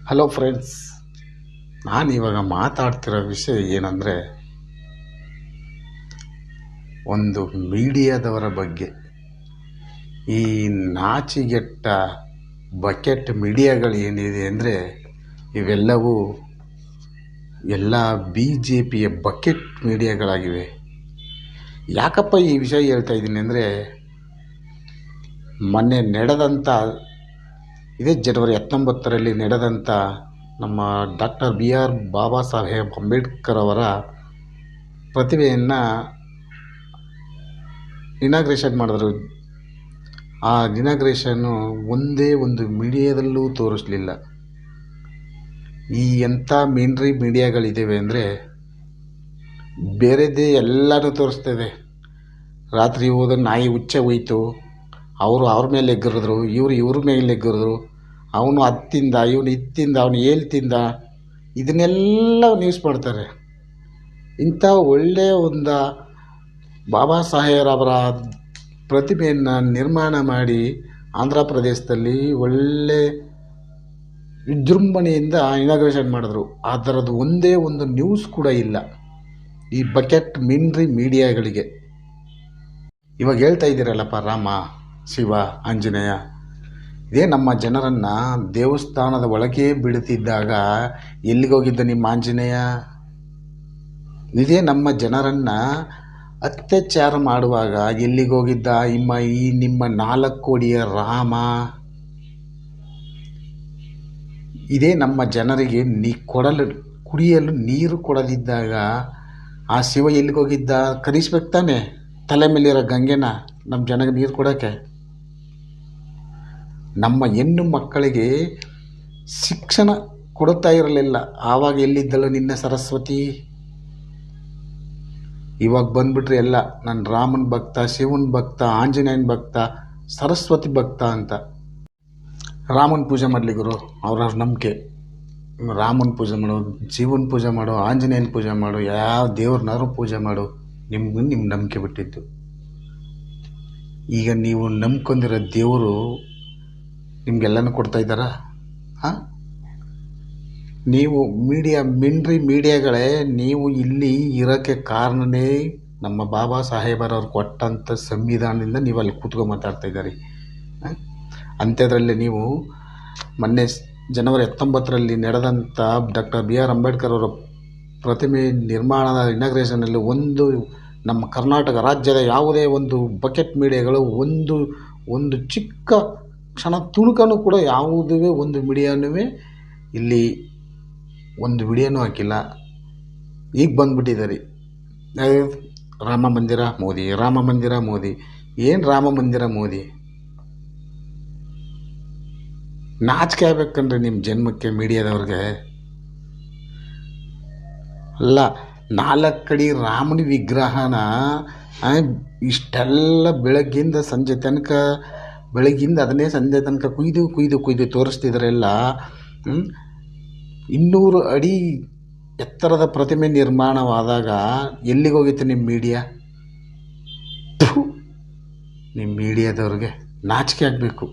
Hello friends, ನಾನಿವಾಗ ಮಾತಾಡ್ತಿರೋ ವಿಷಯ ಏನಂದರೆ ಒಂದು ಮೀಡಿಯಾದವರ ಬಗ್ಗೆ. ಈ ನಾಚಿಗೆಟ್ಟ ಬಕೆಟ್ ಮೀಡಿಯಾಗಳು ಏನಿದೆ ಅಂದರೆ ಇವೆಲ್ಲವೂ ಎಲ್ಲ BJPಯ ಬಕೆಟ್ ಮೀಡಿಯಾಗಳಾಗಿವೆ. ಯಾಕಪ್ಪ ಈ ವಿಷಯ ಹೇಳ್ತಾ ಇದ್ದೀನಿ ಅಂದರೆ, ಮೊನ್ನೆ ನಡೆದಂಥ ಇದೇ ಜನವರಿ 19ರಲ್ಲಿ ನಡೆದಂಥ ನಮ್ಮ ಡಾಕ್ಟರ್ BR ಬಾಬಾ ಸಾಹೇಬ್ ಅಂಬೇಡ್ಕರ್ ಅವರ ಪ್ರತಿಮೆಯನ್ನು ಇನಾಗ್ರೇಷನ್ ಮಾಡಿದ್ರು. ಆ ಇನಾಗ್ರೇಷನ್ನು ಒಂದೇ ಒಂದು ಮೀಡಿಯಾದಲ್ಲೂ ತೋರಿಸಲಿಲ್ಲ. ಈ ಎಂಥ ಮೇನ್ರಿ ಮೀಡಿಯಾಗಳಿದ್ದಾವೆ ಅಂದರೆ ಬೇರೆದೇ ಎಲ್ಲನೂ ತೋರಿಸ್ತದೆ. ರಾತ್ರಿ ಹೋದ ನಾಯಿ ಹುಚ್ಚೆ ಹೋಯ್ತು, ಅವರು ಅವ್ರ ಮೇಲೆ ಎಗ್ಗಿರಿದ್ರು, ಇವ್ರ ಮೇಲೆ ಎಗ್ಗಿರಿದ್ರು, ಅವನು ಅದು ತಿಂದ, ಇವನು ಇದು ತಿಂದ, ಅವನು ಏಳು ತಿಂದ, ಇದನ್ನೆಲ್ಲ ನ್ಯೂಸ್ ಮಾಡ್ತಾರೆ. ಇಂಥ ಒಳ್ಳೆಯ ಒಂದು ಬಾಬಾ ಸಾಹೇಬರ ಪ್ರತಿಮೆಯನ್ನು ನಿರ್ಮಾಣ ಮಾಡಿ ಆಂಧ್ರ ಪ್ರದೇಶದಲ್ಲಿ ಒಳ್ಳೆ ವಿಜೃಂಭಣೆಯಿಂದ ಇನಾಗ್ರೇಷನ್ ಮಾಡಿದ್ರು. ಅದರದ್ದು ಒಂದೇ ಒಂದು ನ್ಯೂಸ್ ಕೂಡ ಇಲ್ಲ ಈ ಬಕೆಟ್ ಮಿನ್ರಿ ಮೀಡಿಯಾಗಳಿಗೆ. ಇವಾಗ ಹೇಳ್ತಾ ಇದ್ದೀರಲ್ಲಪ್ಪ, ರಾಮ, ಶಿವ, ಆಂಜನೇಯ, ಇದೇ ನಮ್ಮ ಜನರನ್ನು ದೇವಸ್ಥಾನದ ಒಳಗೆ ಬಿಡುತ್ತಿದ್ದಾಗ ಎಲ್ಲಿಗೋಗಿದ್ದ ನಿಮ್ಮ ಆಂಜನೇಯ? ಇದೇ ನಮ್ಮ ಜನರನ್ನು ಅತ್ಯಾಚಾರ ಮಾಡುವಾಗ ಎಲ್ಲಿಗೋಗಿದ್ದ ನಿಮ್ಮ 4 ಕೋಡಿಯ ರಾಮ? ಇದೇ ನಮ್ಮ ಜನರಿಗೆ ಕುಡಿಯಲು ನೀರು ಕೊಡದಿದ್ದಾಗ ಆ ಶಿವ ಎಲ್ಲಿಗೋಗಿದ್ದ? ಕರೆಸ್ಬೇಕು ತಾನೆ ತಲೆ ಮೇಲಿರೋ ಗಂಗೆನ ನಮ್ಮ ಜನಗೆ ನೀರು ಕೊಡೋಕ್ಕೆ. ನಮ್ಮ ಹೆಣ್ಣು ಮಕ್ಕಳಿಗೆ ಶಿಕ್ಷಣ ಕೊಡುತ್ತಾ ಇರಲಿಲ್ಲ, ಆವಾಗ ಎಲ್ಲಿದ್ದಳು ನಿನ್ನ ಸರಸ್ವತಿ? ಇವಾಗ ಬಂದ್ಬಿಟ್ರೆ ಎಲ್ಲ ನಾನು ರಾಮನ ಭಕ್ತ, ಶಿವನ ಭಕ್ತ, ಆಂಜನೇಯನ ಭಕ್ತ, ಸರಸ್ವತಿ ಭಕ್ತ ಅಂತ. ರಾಮನ ಪೂಜೆ ಮಾಡಲಿ ಗುರು, ಅವ್ರವ್ರ ನಂಬಿಕೆ. ರಾಮನ ಪೂಜೆ ಮಾಡು, ಶಿವನ ಪೂಜೆ ಮಾಡು, ಆಂಜನೇಯನ ಪೂಜೆ ಮಾಡು, ಯಾವ ದೇವ್ರನ್ನಾರು ಪೂಜೆ ಮಾಡು, ನಿಮ್ಮ ನಂಬಿಕೆ ಬಿಟ್ಟಿದ್ದು. ಈಗ ನೀವು ನಂಬ್ಕೊಂಡಿರೋ ದೇವರು ನಿಮಗೆಲ್ಲನೂ ಕೊಡ್ತಾ ಇದ್ದಾರಾ? ನೀವು ಮಿನ್ರಿ ಮೀಡಿಯಾಗಳೇ, ನೀವು ಇಲ್ಲಿ ಇರೋಕ್ಕೆ ಕಾರಣನೇ ನಮ್ಮ ಬಾಬಾ ಸಾಹೇಬರವ್ರು ಕೊಟ್ಟಂಥ ಸಂವಿಧಾನದಿಂದ ನೀವು ಅಲ್ಲಿ ಕೂತ್ಕೊಂಡು ಮಾತಾಡ್ತಾ ಇದ್ದಾರೆ. ಅಂಥದ್ರಲ್ಲಿ ನೀವು ಮೊನ್ನೆ ಜನವರಿ 19ರಲ್ಲಿ ನಡೆದಂಥ ಡಾಕ್ಟರ್ BR ಅಂಬೇಡ್ಕರ್ ಅವರ ಪ್ರತಿಮೆ ನಿರ್ಮಾಣದ ಇನಾಗ್ರೇಷನಲ್ಲಿ ಒಂದು ನಮ್ಮ ಕರ್ನಾಟಕ ರಾಜ್ಯದ ಯಾವುದೇ ಒಂದು ಬಕೆಟ್ ಮೀಡಿಯಾಗಳು ಒಂದು ಚಿಕ್ಕ ಕ್ಷಣ ತುಣುಕನೂ ಕೂಡ ಯಾವುದೇ ಒಂದು ಮೀಡಿಯಾನೂ ಇಲ್ಲಿ ಒಂದು ವಿಡಿಯೋನೂ ಹಾಕಿಲ್ಲ. ಈಗ ಬಂದುಬಿಟ್ಟಿದ್ದಾರೆ ರಾಮ ಮಂದಿರ ಮೋದಿ, ರಾಮ ಮಂದಿರ ಮೋದಿ. ಏನು ರಾಮ ಮಂದಿರ ಮೋದಿ? ನಾಚಿಕೆ ಆಗ್ಬೇಕಂದ್ರೆ ನಿಮ್ಮ ಜನ್ಮಕ್ಕೆ ಮೀಡಿಯಾದವ್ರಿಗೆ. ಅಲ್ಲ, 4 ಅಡಿ ರಾಮನ ವಿಗ್ರಹನ ಇಷ್ಟೆಲ್ಲ ಬೆಳಗ್ಗಿಂದ ಸಂಜೆ ತನಕ, ಬೆಳಗ್ಗಿಂದ ಅದನ್ನೇ ಸಂಜೆ ತನಕ ಕುಯ್ದು ತೋರಿಸ್ತಿದ್ರೆಲ್ಲ. 200 ಅಡಿ ಎತ್ತರದ ಪ್ರತಿಮೆ ನಿರ್ಮಾಣವಾದಾಗ ಎಲ್ಲಿಗೋಗಿತ್ತು ನಿಮ್ಮ ಮೀಡಿಯಾ? ನಿಮ್ಮ ಮೀಡಿಯಾದವ್ರಿಗೆ ನಾಚಿಕೆ ಆಗಬೇಕು.